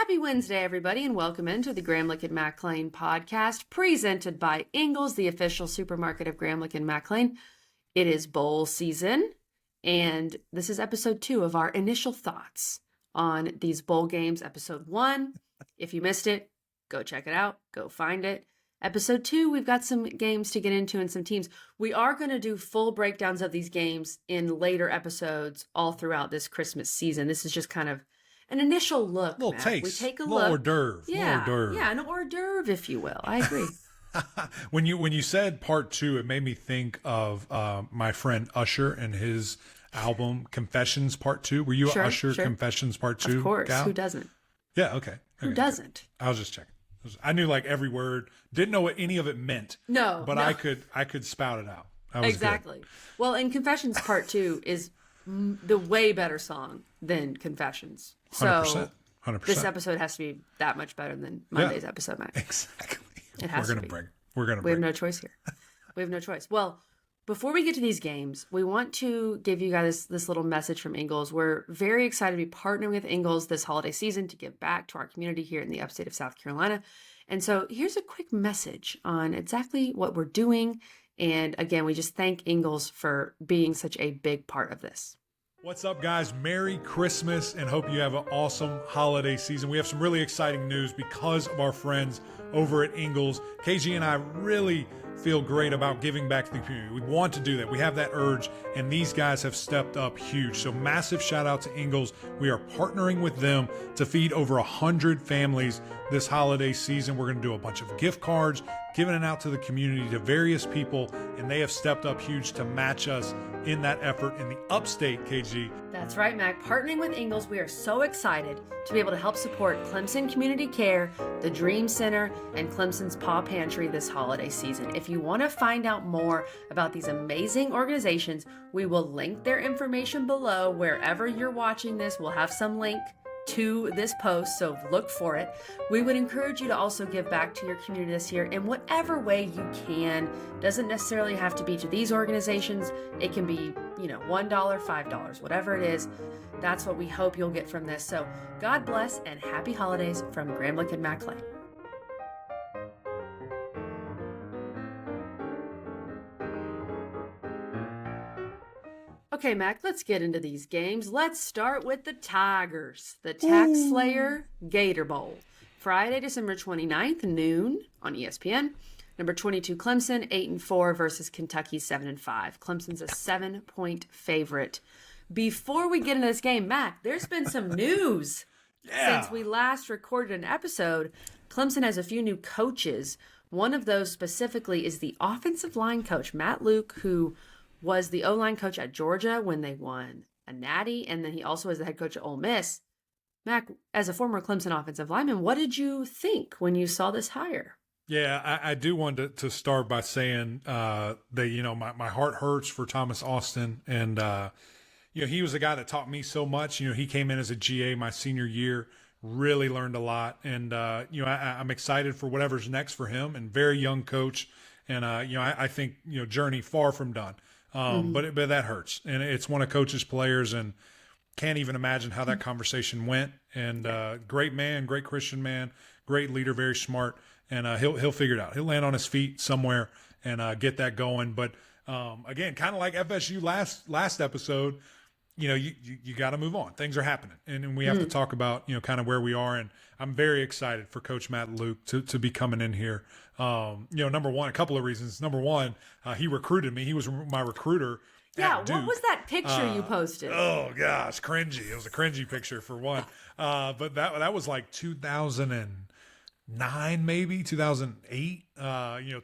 Happy Wednesday, everybody, and welcome into the Gramlich and Lain podcast, presented by Ingles, the official supermarket of Gramlich and Lain. It is bowl season, and this is episode 2 of our initial thoughts on these bowl games. Episode 1, if you missed it, go check it out, go find it. Episode 2, we've got some games to get into and some teams. We are going to do full breakdowns of these games in later episodes all throughout this Christmas season. This is just kind of an initial look. Little Matt. taste. We take a little look. Hors d'oeuvre. Yeah, hors d'oeuvre. yeah, an hors d'oeuvre, if you will. I agree. When you said part 2, it made me think of my friend Usher and his album Confessions Part 2. Were you Sure, a Usher sure. Confessions Part 2 Of course. gal? Who doesn't? Yeah, okay. Who Okay, doesn't? I was just checking. I knew like every word. Didn't know what any of it meant. No. But no. I could spout it out. That was Exactly. Well, and Confessions Part 2 is the way better song than Confessions. Good. So 100%. 100%. this episode has to be that much better than Monday's episode, Matt. Exactly. It has We're to gonna be. bring. We're gonna We have bring. no choice here. We have no choice. Well, before we get to these games, we want to give you guys this little message from Ingles. We're very excited to be partnering with Ingles this holiday season to give back to our community here in the upstate of South Carolina. And so here's a quick message on exactly what we're doing. And again, we just thank Ingles for being such a big part of this. What's up, guys? Merry Christmas, and hope you have an awesome holiday season. We have some really exciting news because of our friends over at Ingles. KG and I really feel great about giving back to the community. We want to do that. We have that urge, and these guys have stepped up huge. So massive shout out to Ingles. We are partnering with them to feed over 100 families this holiday season. We're going to do a bunch of gift cards, giving it out to the community, to various people, and they have stepped up huge to match us in that effort in the upstate, KG. That's right, Mac. Partnering with Ingles, we are so excited to be able to help support Clemson Community Care, the Dream Center, and Clemson's Paw Pantry this holiday season. If you want to find out more about these amazing organizations, we will link their information below. Wherever you're watching this, we'll have some link to this post, so look for it. We would encourage you to also give back to your community this year in whatever way you can. Doesn't necessarily have to be to these organizations. It can be, $1, $5, whatever it is. That's what we hope you'll get from this. So God bless and happy holidays from Gramlich and Lain. Okay, Mac, let's get into these games. Let's start with the Tigers, the Tax Slayer Gator Bowl. Friday, December 29th, noon on ESPN. Number 22, Clemson, 8-4 versus Kentucky, 7-5. Clemson's a 7-point favorite. Before we get into this game, Mac, there's been some news since we last recorded an episode. Clemson has a few new coaches. One of those specifically is the offensive line coach, Matt Luke, who was the O-line coach at Georgia when they won a natty, and then he also was the head coach at Ole Miss. Mac, as a former Clemson offensive lineman, what did you think when you saw this hire? Yeah, I do want to start by saying that, my heart hurts for Thomas Austin. And, he was a guy that taught me so much. He came in as a GA my senior year, really learned a lot. And, I'm excited for whatever's next for him, and very young coach. And, I think, journey far from done. But that hurts. And it's one of Coach's players, and can't even imagine how that conversation went. And great man, great Christian man, great leader, very smart. And he'll figure it out. He'll land on his feet somewhere and get that going. But again, kind of like FSU last episode, you got to move on. Things are happening, and we have to talk about kind of where we are. And I'm very excited for Coach Matt Luke to be coming in here. Number one, a couple of reasons. Number one, he recruited me. He was my recruiter. Yeah, at Duke. what was that picture you posted? Oh gosh, cringy. It was a cringy picture for one. But that was like 2009, maybe 2008.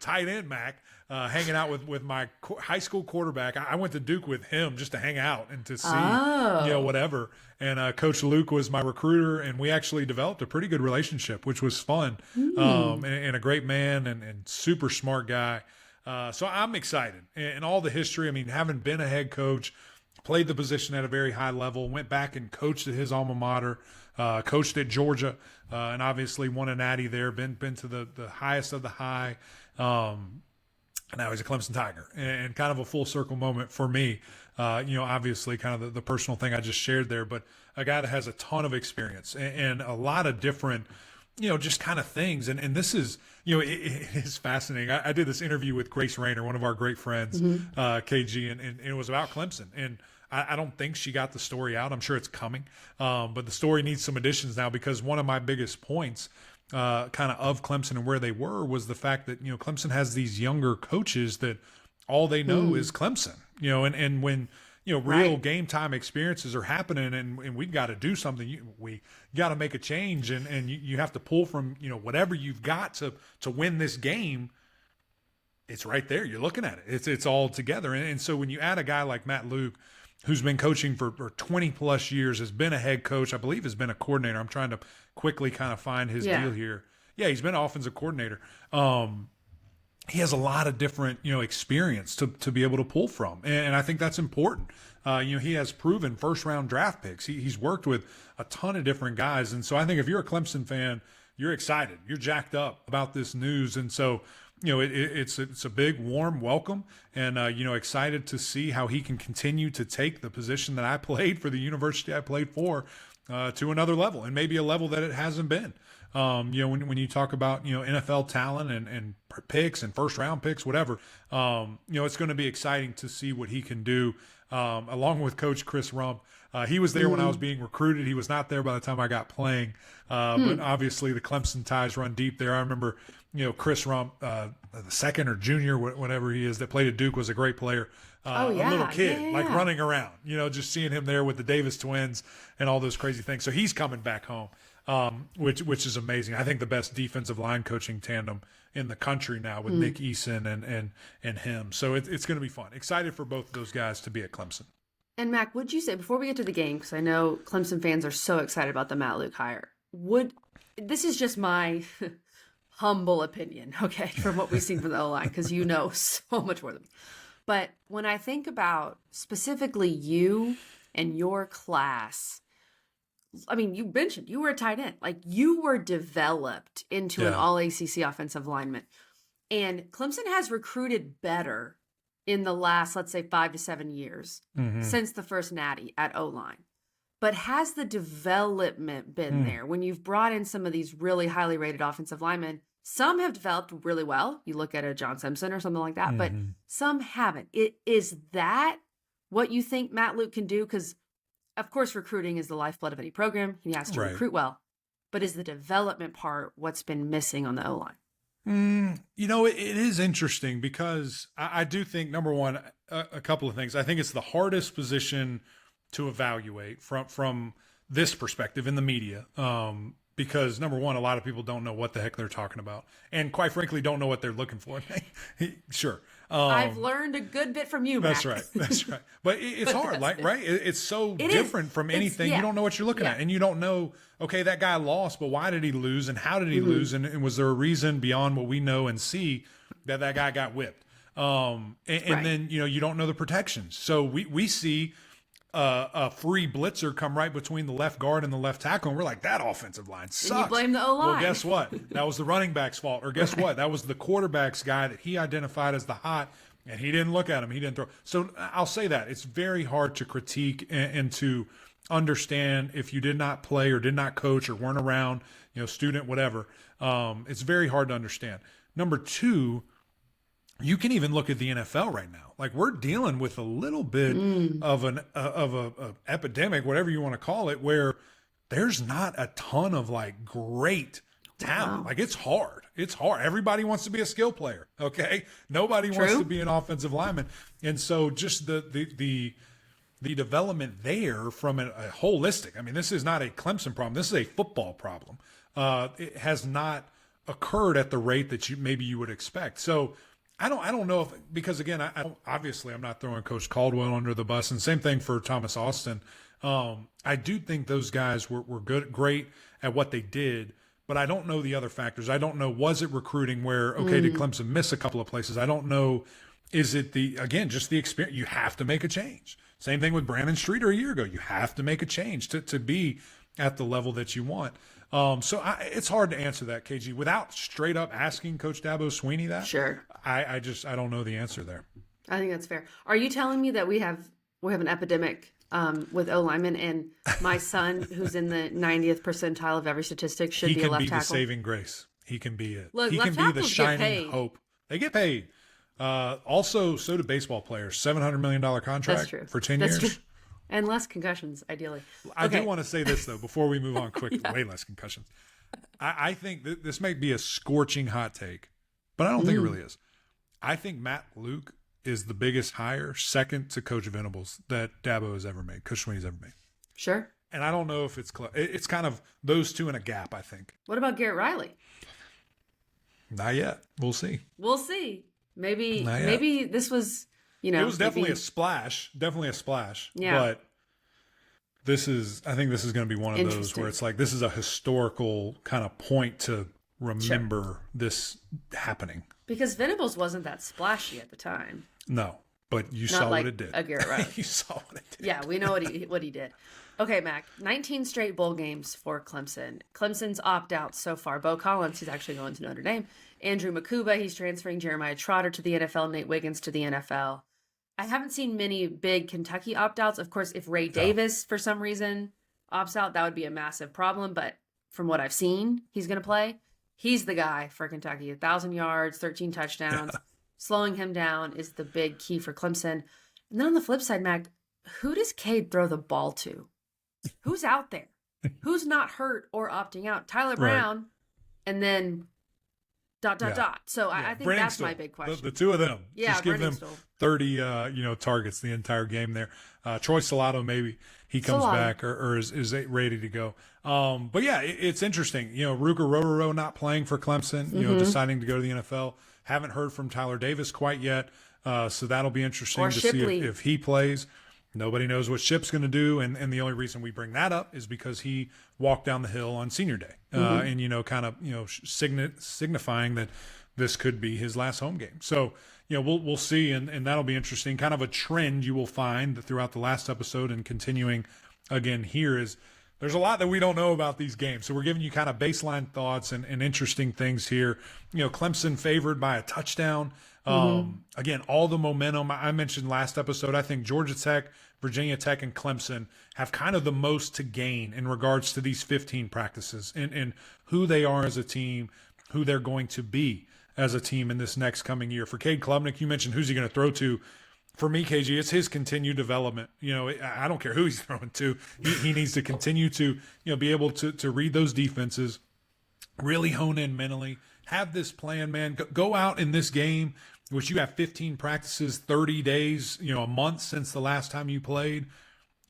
Tight end Mac, hanging out with my high school quarterback. I went to Duke with him just to hang out and to see, whatever. And Coach Luke was my recruiter, and we actually developed a pretty good relationship, which was fun. And a great man and super smart guy. So I'm excited, and all the history. I mean, having been a head coach, played the position at a very high level, went back and coached at his alma mater, coached at Georgia, and obviously won a natty there, been to the highest of the high. Now he's a Clemson Tiger, and kind of a full circle moment for me. Obviously kind of the personal thing I just shared there, but a guy that has a ton of experience and a lot of different, just kind of things. And this is, it is fascinating. I did this interview with Grace Rayner, one of our great friends, KG, and it was about Clemson. And I don't think she got the story out. I'm sure it's coming. But the story needs some additions now, because one of my biggest points kind of Clemson and where they were was the fact that, Clemson has these younger coaches that all they know is Clemson, and when, real game time experiences are happening and we've got to do something, we got to make a change and you have to pull from, whatever you've got to win this game. It's right there. You're looking at it. It's all together. And so when you add a guy like Matt Luke, who's been coaching for 20 plus years, has been a head coach, I believe has been a coordinator. I'm trying to quickly kind of find his deal here. Yeah, he's been an offensive coordinator. He has a lot of different, experience to be able to pull from. And I think that's important. He has proven first round draft picks. He's worked with a ton of different guys. And so I think if you're a Clemson fan, you're excited, you're jacked up about this news. And so, it's a big, warm welcome and, excited to see how he can continue to take the position that I played for, the university I played for, to another level, and maybe a level that it hasn't been. When you talk about, NFL talent and picks and first round picks, whatever, it's going to be exciting to see what he can do, along with Coach Chris Rump. He was there when I was being recruited. He was not there by the time I got playing. But obviously the Clemson ties run deep there. I remember, Chris Rump, the second or junior, whatever he is, that played at Duke, was a great player. A little kid, running around, just seeing him there with the Davis twins and all those crazy things. So he's coming back home, which is amazing. I think the best defensive line coaching tandem in the country now with Nick Eason and him. So it's going to be fun. Excited for both of those guys to be at Clemson. And Mac, would you say, before we get to the game, because I know Clemson fans are so excited about the Matt Luke hire, this is just my humble opinion, okay, from what we've seen from the O-line, because so much more than me. But when I think about specifically you and your class, I mean, you mentioned you were a tight end. Like, you were developed into an all-ACC offensive lineman. And Clemson has recruited better in the last, let's say, 5 to 7 years since the first natty at O-line. But has the development been there? When you've brought in some of these really highly rated offensive linemen, some have developed really well. You look at a John Simpson or something like that, but some haven't. Is that what you think Matt Luke can do? Because, of course, recruiting is the lifeblood of any program. He has to recruit well. But is the development part what's been missing on the O-line? It is interesting because I do think, number one, a couple of things. I think it's the hardest position to evaluate from this perspective in the media. Because, number one, a lot of people don't know what the heck they're talking about, and quite frankly, don't know what they're looking for. Sure. I've learned a good bit from you, Mac. That's right. But it's hard, right? It's so different from anything. You don't know what you're looking at, and you don't know, okay, that guy lost, but why did he lose, and how did he lose, and was there a reason beyond what we know and see that guy got whipped? And then, you don't know the protections. So we see a free blitzer come right between the left guard and the left tackle, and we're like, that offensive line sucks. And you blame the O-line. Well, guess what? That was the running back's fault. Or guess what? That was the quarterback's guy that he identified as the hot, and he didn't look at him. He didn't throw. So I'll say that. It's very hard to critique and to understand if you did not play or did not coach or weren't around, student, whatever. It's very hard to understand. Number two, you can even look at the NFL right now. Like, we're dealing with a little bit of a epidemic, whatever you want to call it, where there's not a ton of great talent. Wow. Like, it's hard. It's hard. Everybody wants to be a skill player. Okay. Nobody wants to be an offensive lineman. And so just the development there from a holistic, I mean, this is not a Clemson problem. This is a football problem. It has not occurred at the rate that maybe you would expect. So, I don't know because again, obviously I'm not throwing Coach Caldwell under the bus, and same thing for Thomas Austin. I do think those guys were great at what they did, but I don't know the other factors. I don't know, was it recruiting where, did Clemson miss a couple of places? I don't know. Is it just the experience? You have to make a change. Same thing with Brandon Streeter a year ago. You have to make a change to be at the level that you want. So it's hard to answer that, KG, without straight up asking Coach Dabo Swinney that. Sure. I don't know the answer there. I think that's fair. Are you telling me that we have an epidemic with O linemen, and my son, who's in the 90th percentile of every statistic, should be a left tackle? He can be the saving grace. He can be it. Look, he left can be the tackles shining get paid. hope. They get paid. Also, so do baseball players. $700 million contract for 10 years. True. And less concussions, ideally. I do want to say this, though, before we move on quickly. Way less concussions. I think this may be a scorching hot take, but I don't think it really is. I think Matt Luke is the biggest hire, second to Coach Venables, that Dabo has ever made, Coach Swinney's ever made. Sure. And I don't know if it's kind of those two in a gap, I think. What about Garrett Riley? Not yet. We'll see. Maybe this was, it was definitely a splash. Yeah. But I think this is going to be one of those where it's like, this is a historical kind of point to remember this happening. Because Venables wasn't that splashy at the time. No, but you saw what it did. A Garrett Riley. You saw what it did. Yeah, we know what he did. Okay, Mac, 19 straight bowl games for Clemson. Clemson's opt-out so far. Bo Collins, he's actually going to Notre Dame. Andrew Makuba, he's transferring. Jeremiah Trotter to the NFL. Nate Wiggins to the NFL. I haven't seen many big Kentucky opt-outs. Of course, if Ray Davis, for some reason, opts out, that would be a massive problem. But from what I've seen, he's going to play. He's the guy for Kentucky. 1,000 yards, 13 touchdowns. Slowing him down is the big key for Clemson. And then on the flip side, Mac, who does Cade throw the ball to? Who's out there? Who's not hurt or opting out? Tyler Brown, and then ... So I think that's my big question. The two of them. Yeah, just give them 30 targets the entire game there. Troy Salato, maybe he comes back or is ready to go. But yeah, it's interesting. Ruger Rororo not playing for Clemson, deciding to go to the NFL. Haven't heard from Tyler Davis quite yet. So that'll be interesting to see if he plays. Nobody knows what Ship's going to do, and the only reason we bring that up is because he walked down the hill on Senior Day, and signifying that this could be his last home game. So we'll see, and that'll be interesting. Kind of a trend you will find throughout the last episode and continuing again here is there's a lot that we don't know about these games. So we're giving you kind of baseline thoughts and interesting things here. Clemson favored by a touchdown. Again, all the momentum I mentioned last episode. I think Georgia Tech, Virginia Tech, and Clemson have kind of the most to gain in regards to these 15 practices and who they are as a team, who they're going to be as a team in this next coming year. For Cade Klubnik, you mentioned who's he going to throw to. For me, KG, it's his continued development. I don't care who he's throwing to. He needs to continue to, be able to read those defenses, really hone in mentally, have this plan, man. Go out in this game, which you have 15 practices, 30 days, a month since the last time you played.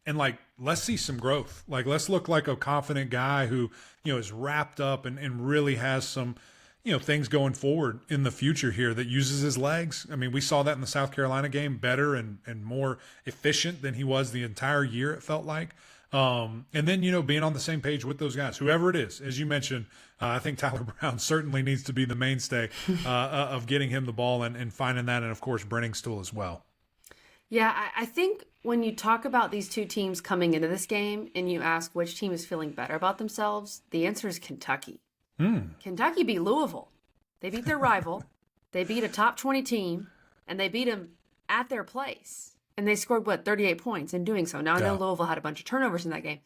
And let's see some growth. Let's look like a confident guy who, is wrapped up and really has some, things going forward in the future here that uses his legs. I mean, we saw that in the South Carolina game, better and more efficient than he was the entire year, it felt like. And then, being on the same page with those guys, whoever it is, as you mentioned, I think Tyler Brown certainly needs to be the mainstay of getting him the ball and finding that. And of course, Brenningstool as well. Yeah, I think when you talk about these two teams coming into this game and you ask which team is feeling better about themselves, the answer is Kentucky. Kentucky beat Louisville. They beat their rival. They beat a top 20 team, and they beat them at their place. And they scored, 38 points in doing so. Now, I know Louisville had a bunch of turnovers in that game.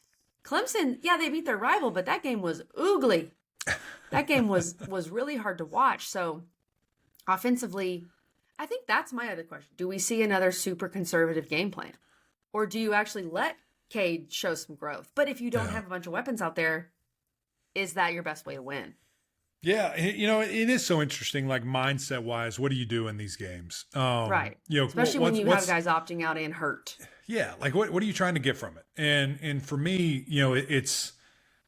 Clemson, they beat their rival, but that game was oogly. That game was really hard to watch. So, offensively, I think that's my other question. Do we see another super conservative game plan? Or do you actually let Cade show some growth? But if you don't have a bunch of weapons out there, is that your best way to win? Yeah, it is so interesting, mindset-wise, what do you do in these games? Right. Especially when you have guys opting out and hurt. Yeah, what are you trying to get from it? And for me, it's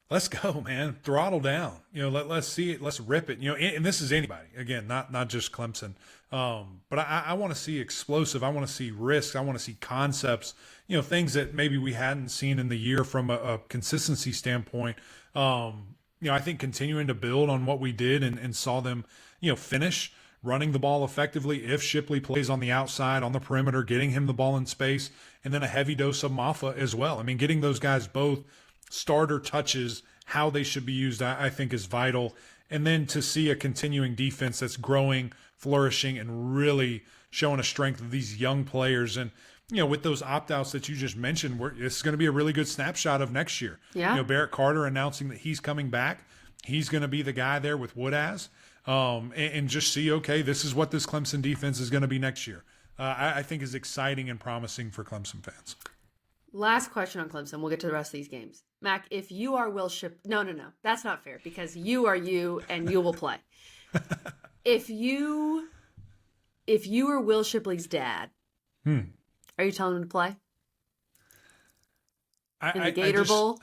let's go, man. Throttle down. Let's see it. Let's rip it. And this is anybody. Again, not just Clemson. But I want to see explosive. I want to see risks. I want to see concepts, things that maybe we hadn't seen in the year from a consistency standpoint. I think continuing to build on what we did and saw them, finish running the ball effectively if Shipley plays on the outside, on the perimeter, getting him the ball in space, and then a heavy dose of Maffa as well. I mean, getting those guys both starter touches, how they should be used, I think is vital. And then to see a continuing defense that's growing, flourishing, and really showing a strength of these young players. And, with those opt-outs that you just mentioned, it's going to be a really good snapshot of next year. Yeah. Barrett Carter announcing that he's coming back. He's going to be the guy there with Woodaz. And just see, okay, this is what this Clemson defense is going to be next year. I think is exciting and promising for Clemson fans. Last question on Clemson. We'll get to the rest of these games. Mac, if you are Will no, that's not fair because you are you and you will play. If you are Will Shipley's dad, are you telling him to play? In the Gator Bowl?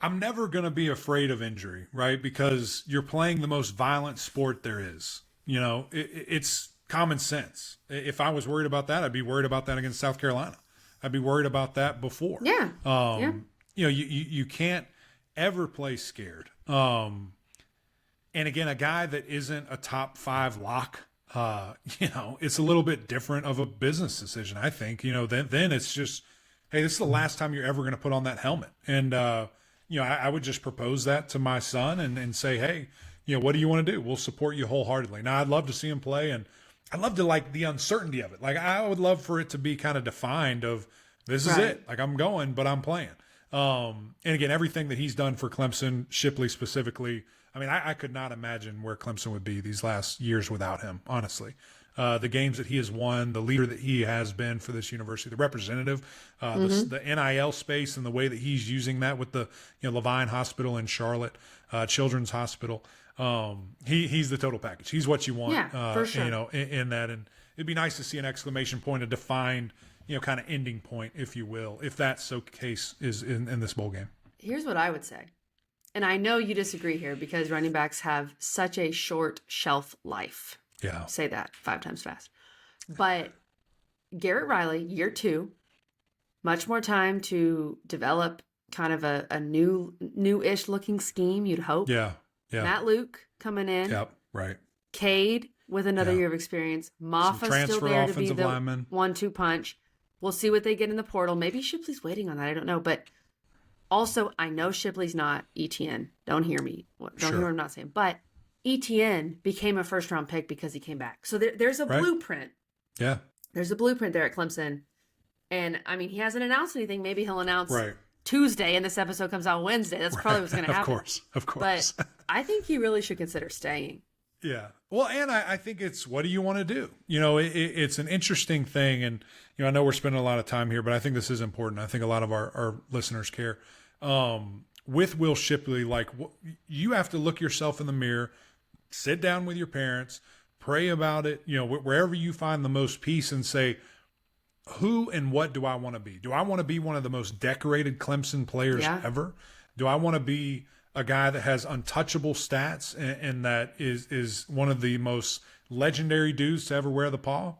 I'm never going to be afraid of injury, right? Because you're playing the most violent sport there is. It's common sense. If I was worried about that, I'd be worried about that against South Carolina. I'd be worried about that before. Yeah. You can't ever play scared. And again, a guy that isn't a top 5 lock, it's a little bit different of a business decision, I think. Then it's just, hey, this is the last time you're ever going to put on that helmet. And, I would just propose that to my son and say, hey, what do you want to do? We'll support you wholeheartedly. Now, I'd love to see him play, and I'd love to like the uncertainty of it. Like, I would love for it to be kind of defined of this is it. Like, I'm going, but I'm playing. And again, everything that he's done for Clemson, Shipley specifically, I mean, I could not imagine where Clemson would be these last years without him, honestly. The games that he has won, the leader that he has been for this university, the representative, the NIL space and the way that he's using that with the Lain Hospital in Charlotte, Children's Hospital. He's the total package. He's what you want, for sure. In that. And it'd be nice to see an exclamation point, a defined, kind of ending point, if you will, if that case is in this bowl game. Here's what I would say. And I know you disagree here because running backs have such a short shelf life. Yeah. Say that 5 times fast. But Garrett Riley, year 2, much more time to develop kind of a new-ish looking scheme, you'd hope. Yeah. Matt Luke coming in. Yep, right. Cade with another year of experience. Maffa's still there to be the 1-2 punch. We'll see what they get in the portal. Maybe Shipley's waiting on that. I don't know. But also, I know Shipley's not ETN. Don't hear me. Don't hear what I'm not saying. But ETN became a first-round pick because he came back. So there's a blueprint. Yeah. There's a blueprint there at Clemson. And, I mean, he hasn't announced anything. Maybe he'll announce right. Tuesday and this episode comes out Wednesday. That's probably what's going to happen. Of course. But I think he really should consider staying. Yeah. Well, and I think it's, what do you want to do? It's an interesting thing. And, I know we're spending a lot of time here, but I think this is important. I think a lot of our listeners care. With Will Shipley, you have to look yourself in the mirror, sit down with your parents, pray about it, wherever you find the most peace and say, who and what do I want to be? Do I want to be one of the most decorated Clemson players ever? Do I want to be a guy that has untouchable stats and that is one of the most legendary dudes to ever wear the paw?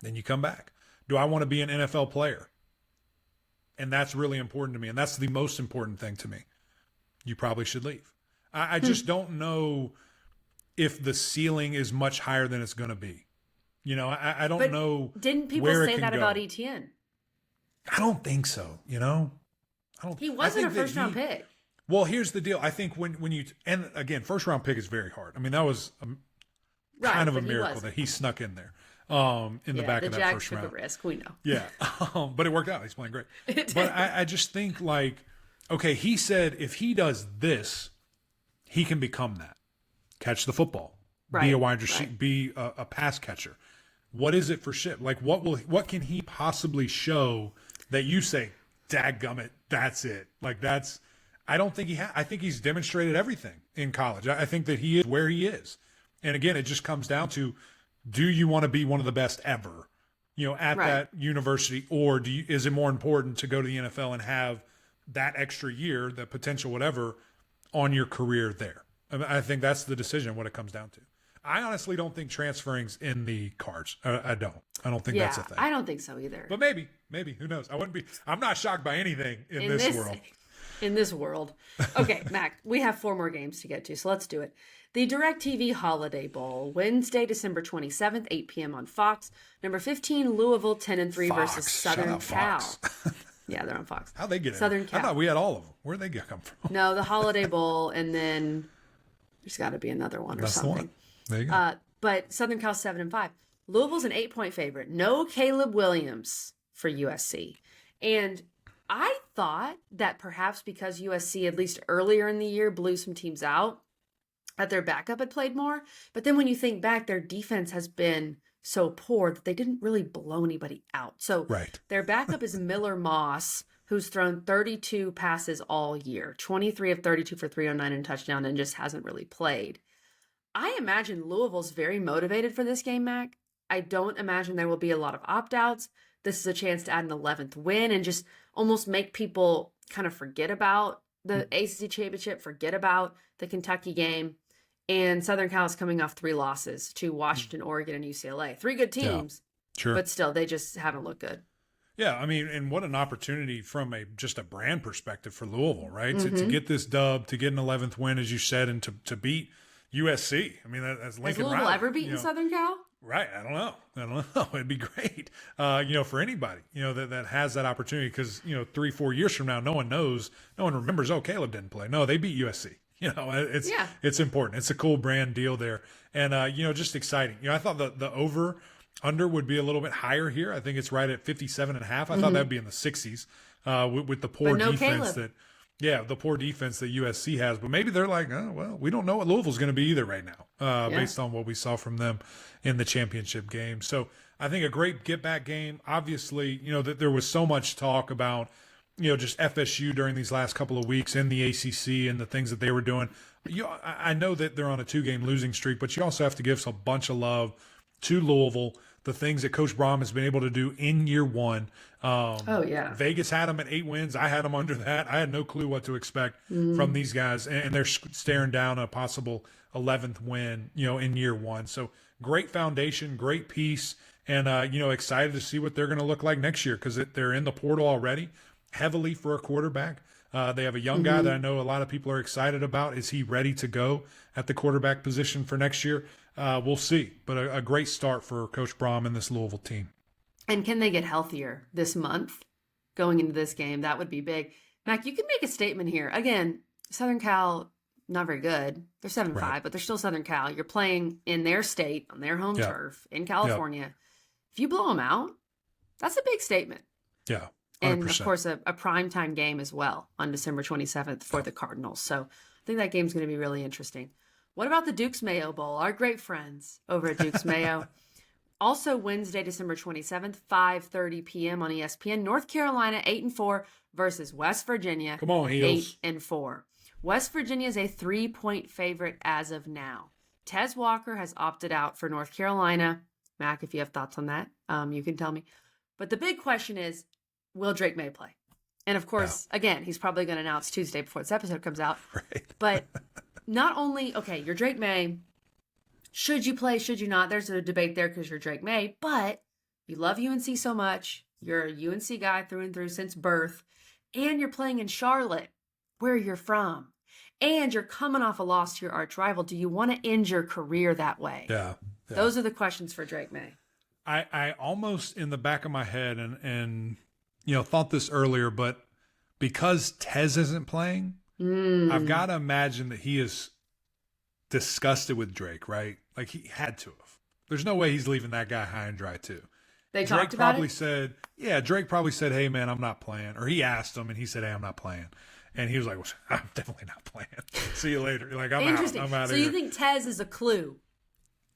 Then you come back. Do I want to be an NFL player? And that's really important to me. And that's the most important thing to me. You probably should leave. I just don't know if the ceiling is much higher than it's going to be. I don't know. Didn't people say that about ETN? I don't think so. He wasn't a first round pick. Well, here's the deal. I think when you, and again, first round pick is very hard. I mean, that was kind of a miracle that he snuck in there. In the back of that first round. Took a risk, we know. Yeah, but it worked out. He's playing great. But I just think okay, he said if he does this, he can become that. Catch the football, be a wide receiver, be a pass catcher. What is it for Ship? What can he possibly show that you say, dadgummit, that's it? I don't think I think he's demonstrated everything in college. I think that he is where he is. And again, it just comes down to, do you want to be one of the best ever, at that university, or is it more important to go to the NFL and have that extra year, that potential whatever, on your career there? I think that's the decision, what it comes down to. I honestly don't think transferring's in the cards. I don't think that's a thing. I don't think so either. But maybe, who knows? I'm not shocked by anything in this world. In this world. Okay, Mac, we have 4 more games to get to, so let's do it. The DirecTV Holiday Bowl, Wednesday, December 27th, 8 p.m. on Fox. Number 15, Louisville, 10-3 versus Southern Cal. Yeah, they're on Fox. How'd they get Southern in? Cal. I thought we had all of them. Where'd they come from? No, the Holiday Bowl, and then there's got to be another one or That's something. the one. There you go. But Southern Cal's 7-5. Louisville's an 8-point favorite. No Caleb Williams for USC. And I thought that perhaps because USC, at least earlier in the year, blew some teams out, that their backup had played more. But then when you think back, their defense has been so poor that they didn't really blow anybody out. So their backup is Miller Moss, who's thrown 32 passes all year, 23 of 32 for 309 and touchdown, and just hasn't really played. I imagine Louisville's very motivated for this game, Mac. I don't imagine there will be a lot of opt-outs. This is a chance to add an 11th win and just almost make people kind of forget about the ACC championship, forget about the Kentucky game. And Southern Cal is coming off 3 losses to Washington, Oregon, and UCLA. 3 good teams, but still, they just haven't looked good. Yeah, I mean, and what an opportunity from just a brand perspective for Louisville, right? To get this dub, to get an 11th win, as you said, and to beat USC. I mean, that's Lincoln Has Louisville Riley, ever beaten Southern Cal? Right. I don't know. It'd be great, for anybody, that has that opportunity because, 3-4 years from now, no one knows, no one remembers, oh, Caleb didn't play. No, they beat USC. It's important. It's a cool brand deal there. And, just exciting. I thought the over under would be a little bit higher here. I think it's right at 57.5. I thought that'd be in the 60s with the poor defense Caleb. the poor defense that USC has. But maybe they're like, oh, well, we don't know what Louisville's going to be either right now based on what we saw from them in the championship game. So I think a great get-back game. Obviously, that there was so much talk about, just FSU during these last couple of weeks in the ACC and the things that they were doing. I know that they're on a 2-game losing streak, but you also have to give a bunch of love to Louisville, the things that Coach Brom has been able to do in year one. Vegas had them at 8 wins. I had them under that. I had no clue what to expect from these guys, and they're staring down a possible 11th win, in year one. So great foundation, great piece, and, excited to see what they're going to look like next year because they're in the portal already, heavily for a quarterback. They have a young guy that I know a lot of people are excited about. Is he ready to go at the quarterback position for next year? We'll see. But a great start for Coach Brom and this Louisville team. And can they get healthier this month going into this game? That would be big. Mac, you can make a statement here. Again, Southern Cal, not very good. They're 7-5, but they're still Southern Cal. You're playing in their state, on their home turf, in California. If you blow them out, that's a big statement. Yeah. 100%. And, of course, a primetime game as well on December 27th for the Cardinals. So I think that game's going to be really interesting. What about the Duke's Mayo Bowl? Our great friends over at Duke's Mayo. Also Wednesday, December 27th, 5:30 p.m. on ESPN. North Carolina, 8-4 versus West Virginia. Come on, Heels. 8-4. West Virginia is a 3-point favorite as of now. Tez Walker has opted out for North Carolina. Mac, if you have thoughts on that, you can tell me. But the big question is, will Drake May play? And of course, again, he's probably going to announce Tuesday before this episode comes out. Right. But not only, you're Drake May. Should you play? Should you not? There's a debate there because you're Drake May. But you love UNC so much. You're a UNC guy through and through since birth. And you're playing in Charlotte, where you're from. And you're coming off a loss to your arch rival. Do you want to end your career that way? Yeah. Those are the questions for Drake May. I almost in the back of my head and thought this earlier, but because Tez isn't playing, I've got to imagine that he is disgusted with Drake, right? Like he had to have. There's no way he's leaving that guy high and dry too. They talked about it? Drake probably said, hey man, I'm not playing. Or he asked him and he said, hey, I'm not playing. And he was like, well, I'm definitely not playing. See you later. Like, I'm out. I'm out of here. So you think Tez is a clue?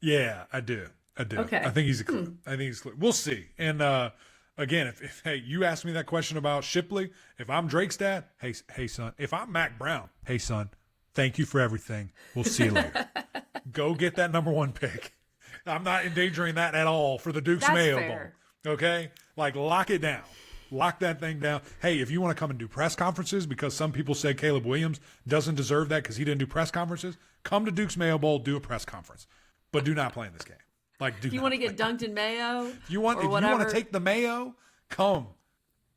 Yeah, I do. Okay. I think he's a clue. I think he's a clue. We'll see. And again, if hey, you asked me that question about Shipley, if I'm Drake's dad, hey son. If I'm Mac Brown, hey son, thank you for everything. We'll see you later. Go get that number 1 pick. I'm not endangering that at all for the Duke's Mayo Bowl. Okay? Like, lock it down. Lock that thing down. Hey, if you want to come and do press conferences because some people say Caleb Williams doesn't deserve that because he didn't do press conferences, come to Duke's Mayo Bowl, do a press conference. But do not play in this game. Like, do you want to get dunked in Mayo? If you want to take the Mayo, come.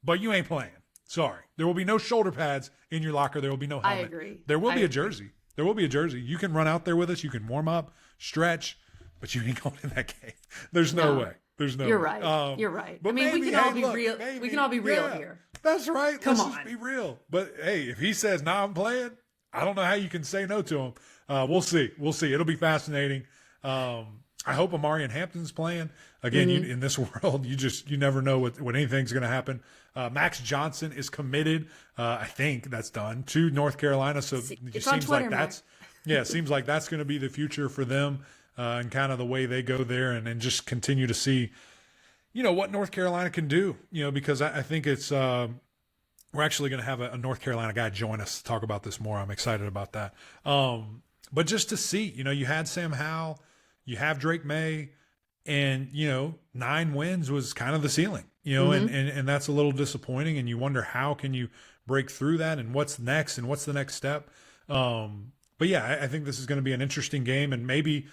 But you ain't playing. Sorry. There will be no shoulder pads in your locker. There will be no helmet. I agree. There will be a jersey. There will be a jersey. You can run out there with us. You can warm up, stretch, but you ain't going in that game. There's no way. There's no You're way. right. You're right. But I mean, maybe, we can all be look, real. maybe, We can all be real yeah, here. That's right. Come Let's on. just be real. But hey, if he says, "Nah, I'm playing," I don't know how you can say no to him. We'll see. We'll see. It'll be fascinating. I hope Amarian Hampton's playing again. In this world, you never know what anything's going to happen. Max Johnson is committed. I think that's done to North Carolina. So it seems Twitter, like that's it seems like that's going to be the future for them and kind of the way they go there and just continue to see, what North Carolina can do. Because I think it's we're actually going to have a North Carolina guy join us to talk about this more. I'm excited about that. But just to see, you had Sam Howell. You have Drake May, and, 9 wins was kind of the ceiling, and that's a little disappointing. And you wonder, how can you break through that, and what's next, and what's the next step? But yeah, I think this is going to be an interesting game, and maybe,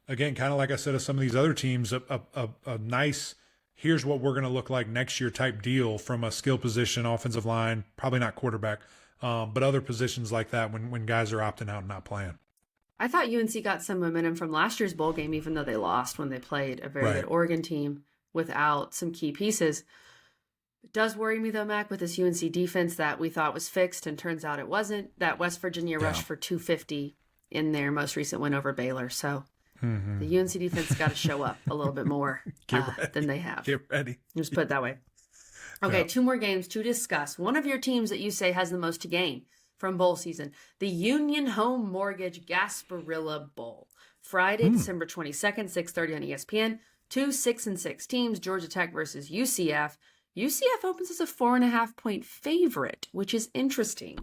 again, kind of like I said of some of these other teams, a nice, here's what we're going to look like next year type deal from a skill position, offensive line, probably not quarterback, but other positions like that when guys are opting out and not playing. I thought UNC got some momentum from last year's bowl game, even though they lost when they played a very good Oregon team without some key pieces. It does worry me, though, Mac, with this UNC defense that we thought was fixed and turns out it wasn't. That West Virginia rushed for 250 in their most recent win over Baylor. So the UNC defense got to show up a little bit more than they have. Get ready. Just put it that way. Okay, 2 more games to discuss. One of your teams that you say has the most to gain from bowl season, the Union Home Mortgage Gasparilla Bowl. Friday, December 22nd, 6:30 on ESPN. 2 6-6 teams, Georgia Tech versus UCF. UCF opens as a 4.5-point favorite, which is interesting.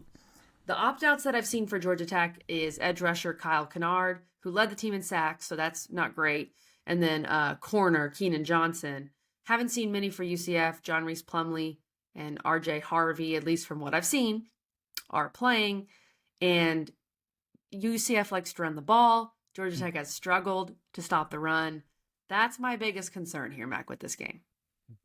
The opt-outs that I've seen for Georgia Tech is edge rusher Kyle Kennard, who led the team in sacks, so that's not great. And then corner Keenan Johnson. Haven't seen many for UCF. John Reese Plumlee and RJ Harvey, at least from what I've seen, are playing, and UCF likes to run the ball. Georgia Tech has struggled to stop the run. That's my biggest concern here, Mac, with this game.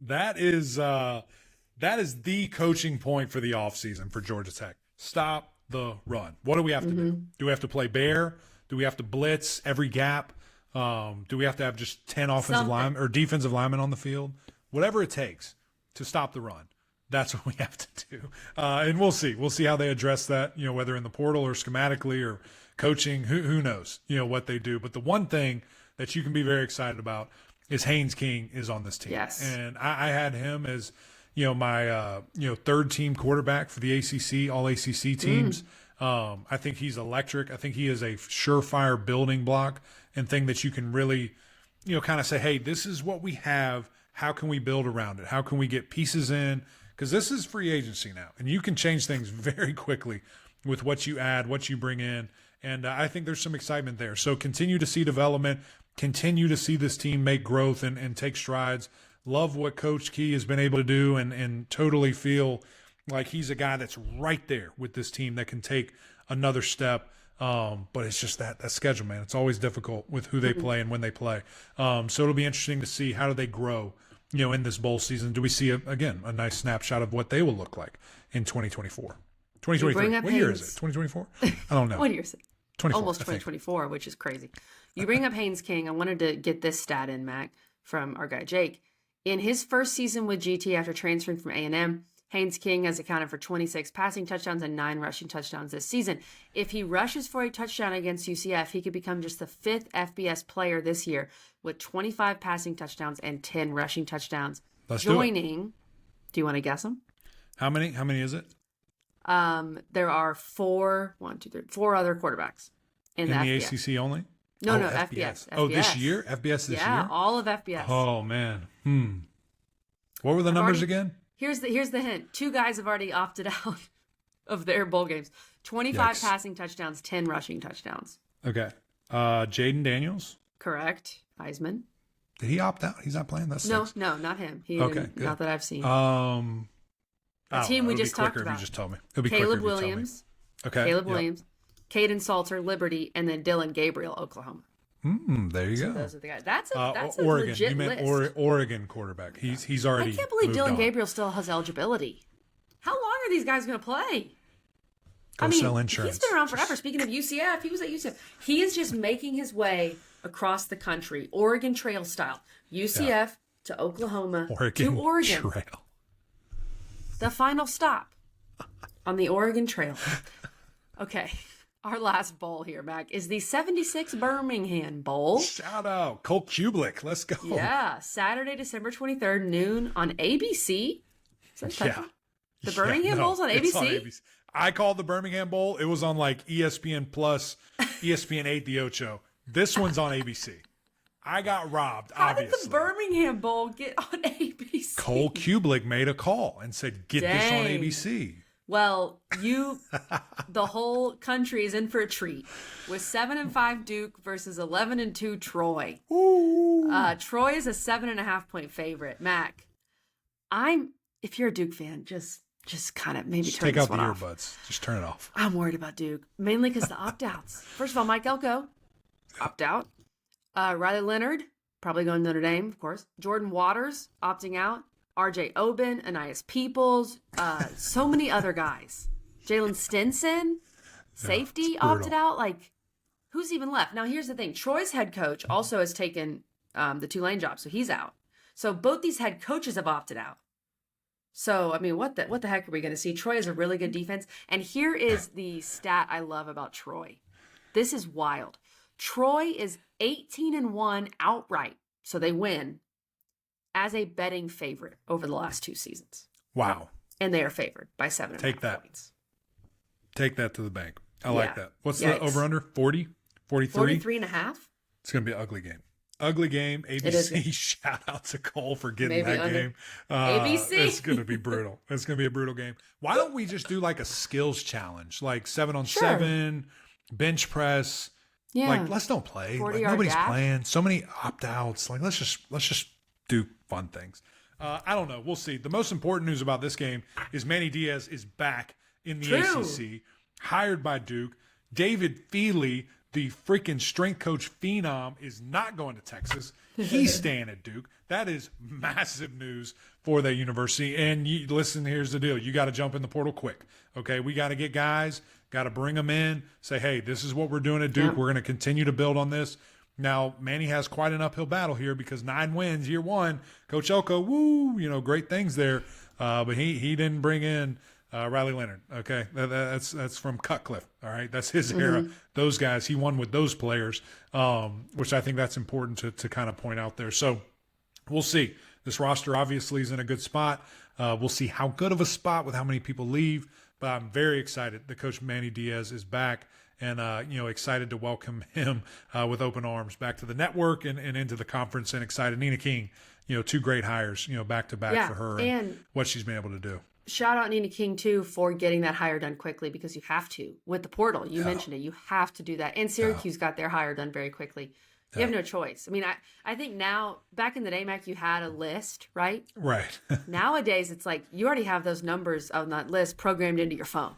That is the coaching point for the offseason for Georgia Tech. Stop the run. What do we have to do? Do we have to play bear? Do we have to blitz every gap? Do we have to have just 10 offensive linemen or defensive linemen on the field? Whatever it takes to stop the run. That's what we have to do. And we'll see. We'll see how they address that, whether in the portal or schematically or coaching, who knows, what they do. But the one thing that you can be very excited about is Haynes King is on this team. Yes. And I had him as, my, third team quarterback for the ACC, all ACC teams. I think he's electric. I think he is a surefire building block and thing that you can really, kind of say, hey, this is what we have. How can we build around it? How can we get pieces in? Because this is free agency now, and you can change things very quickly with what you add, what you bring in, and I think there's some excitement there. So continue to see development, continue to see this team make growth and take strides. Love what Coach Key has been able to do and totally feel like he's a guy that's right there with this team that can take another step. But it's just that schedule, man. It's always difficult with who they play and when they play. So it'll be interesting to see how do they grow in this bowl season. Do we see, a nice snapshot of what they will look like in 2024? 2023. What year is it? 2024? I don't know. What year is it? 24, almost 2024, which is crazy. You bring up Haynes King. I wanted to get this stat in, Mac, from our guy Jake. In his first season with GT after transferring from A&M, Haynes King has accounted for 26 passing touchdowns and 9 rushing touchdowns this season. If he rushes for a touchdown against UCF, he could become just the 5th FBS player this year with 25 passing touchdowns and 10 rushing touchdowns. Let's joining, do you want to guess them? How many is it? There are 4 other quarterbacks in the FBS. ACC only? No, FBS. Oh, this year? FBS this year? Yeah, all of FBS. Oh, man. What were the numbers again? Here's the hint. 2 guys have already opted out of their bowl games. 25 passing touchdowns, 10 rushing touchdowns. Okay. Jaden Daniels? Correct. Heisman. Did he opt out? He's not playing? That's No, not him. Good. Not that I've seen. The team we just talked about. If you just told me. It'll be Caleb quicker Williams. If you tell me. Okay. Caleb Williams. Caden Salter, Liberty, and then Dylan Gabriel, Oklahoma. There you go. Those are the guys. That's a Oregon. legit You meant list. Oregon quarterback. He's already. I can't believe moved Dylan on. Gabriel still has eligibility. How long are these guys going to play? Go sell insurance. He's been around forever. Speaking of UCF, he was at UCF. He is just making his way across the country, Oregon Trail style. UCF, to Oklahoma Oregon to Oregon. Trail. The final stop on the Oregon Trail. Okay, our last bowl here, Mac, is the 76 Birmingham Bowl. Shout out. Cole Kublik. Let's go. Yeah, Saturday, December 23rd, noon on ABC. Is that Yeah. The Birmingham Bowl's on it's ABC? on ABC. I called the Birmingham Bowl. It was on like ESPN Plus, ESPN 8 The Ocho. This one's on ABC. I got robbed, obviously. How did the Birmingham Bowl get on ABC? Cole Kublik made a call and said, get this on ABC. Well, the whole country is in for a treat with 7-5 Duke versus 11-2 Troy. Ooh. Troy is a 7.5-point favorite. Mac, if you're a Duke fan, just kind of maybe turn take this out the one off. earbuds. Just turn it off. I'm worried about Duke, mainly because the opt-outs. First of all, Mike Elko, opt-out. Riley Leonard, probably going to Notre Dame, of course. Jordan Waters, opting out. R.J. Oben, Anais Peoples, so many other guys. Jalen Stinson, safety, opted out. Like, who's even left? Now, here's the thing. Troy's head coach also has taken the Tulane job, so he's out. So both these head coaches have opted out. So, I mean, what the heck are we going to see? Troy has a really good defense. And here is the stat I love about Troy. This is wild. Troy is 18-1 outright, so they win, as a betting favorite over the last 2 seasons. Wow. And they are favored by 7.5 points. Take that to the bank. I like that. What's Yikes. the over-under? 40? 43? 43.5? It's going to be an ugly game. Ugly game. ABC, shout out to Cole for getting that game. ABC. It's going to be brutal. It's going to be a brutal game. Why don't we just do like a skills challenge, like 7-on-7, bench press? Yeah. Like, let's don't play. Like, nobody's playing. So many opt-outs. Like, let's just do fun things. I don't know. We'll see. The most important news about this game is Manny Diaz is back in the ACC, hired by Duke. David Feely, the freaking strength coach phenom, is not going to Texas. He's staying at Duke. That is massive news for that university. And listen, here's the deal. You got to jump in the portal quick. Okay, we got to get guys, got to bring them in, say, hey, this is what we're doing at Duke. Yeah. We're going to continue to build on this. Now, Manny has quite an uphill battle here because 9 wins, year one. Coach Elko, great things there. But he didn't bring in Riley Leonard, okay? That's from Cutcliffe, all right? That's his era. Those guys, he won with those players, which I think that's important to kind of point out there. So we'll see. This roster obviously is in a good spot. We'll see how good of a spot with how many people leave. But I'm very excited that Coach Manny Diaz is back. And, excited to welcome him with open arms back to the network and into the conference, and excited. Nina King, 2 great hires, back to back for her and what she's been able to do. Shout out Nina King, too, for getting that hire done quickly, because you have to. With the portal, you mentioned it. You have to do that. And Syracuse got their hire done very quickly. You have no choice. I mean, I think now, back in the day, Mac, you had a list, right? Right. Nowadays, it's like you already have those numbers on that list programmed into your phone.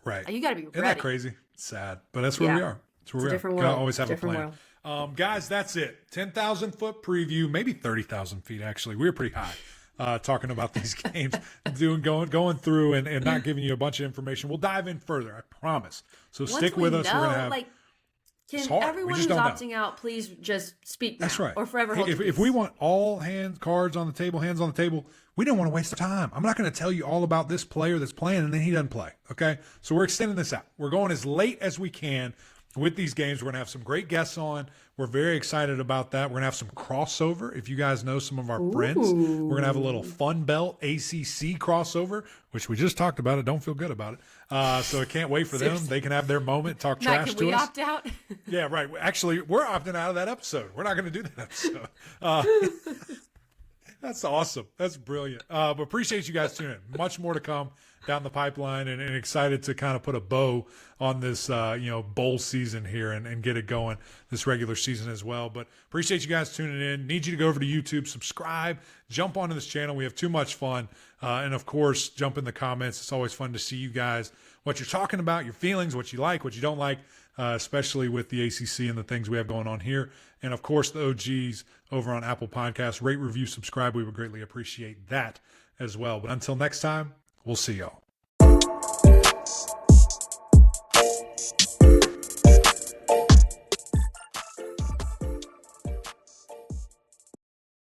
Right. You got to be ready. Isn't that crazy? It's sad, but that's where we are. That's where we are. Different world. Always have a plan. Guys, that's it. 10,000-foot preview, maybe 30,000 feet, actually. We were pretty high talking about these games, going through and not giving you a bunch of information. We'll dive in further, I promise. So stick with us. We're going to have... Can everyone who's opting out please just speak now? That's right. Or forever hold if we want all hands on the table, we don't want to waste the time. I'm not going to tell you all about this player that's playing and then he doesn't play, okay? So we're extending this out. We're going as late as we can with these games. We're going to have some great guests on. We're very excited about that. We're going to have some crossover. If you guys know some of our friends, we're going to have a little Fun Belt ACC crossover, which we just talked about it. Don't feel good about it. So I can't wait for them. They can have their moment, talk trash to us. Can we opt out? Yeah, right. Actually, we're opting out of that episode. We're not going to do that episode. That's awesome. That's brilliant. But appreciate you guys tuning in. Much more to come down the pipeline, and excited to kind of put a bow on this, bowl season here and get it going this regular season as well. But appreciate you guys tuning in. Need you to go over to YouTube, subscribe, jump onto this channel. We have too much fun. And of course, jump in the comments. It's always fun to see you guys, what you're talking about, your feelings, what you like, what you don't like, especially with the ACC and the things we have going on here. And of course, the OGs over on Apple Podcasts. Rate, review, subscribe. We would greatly appreciate that as well. But until next time, we'll see y'all.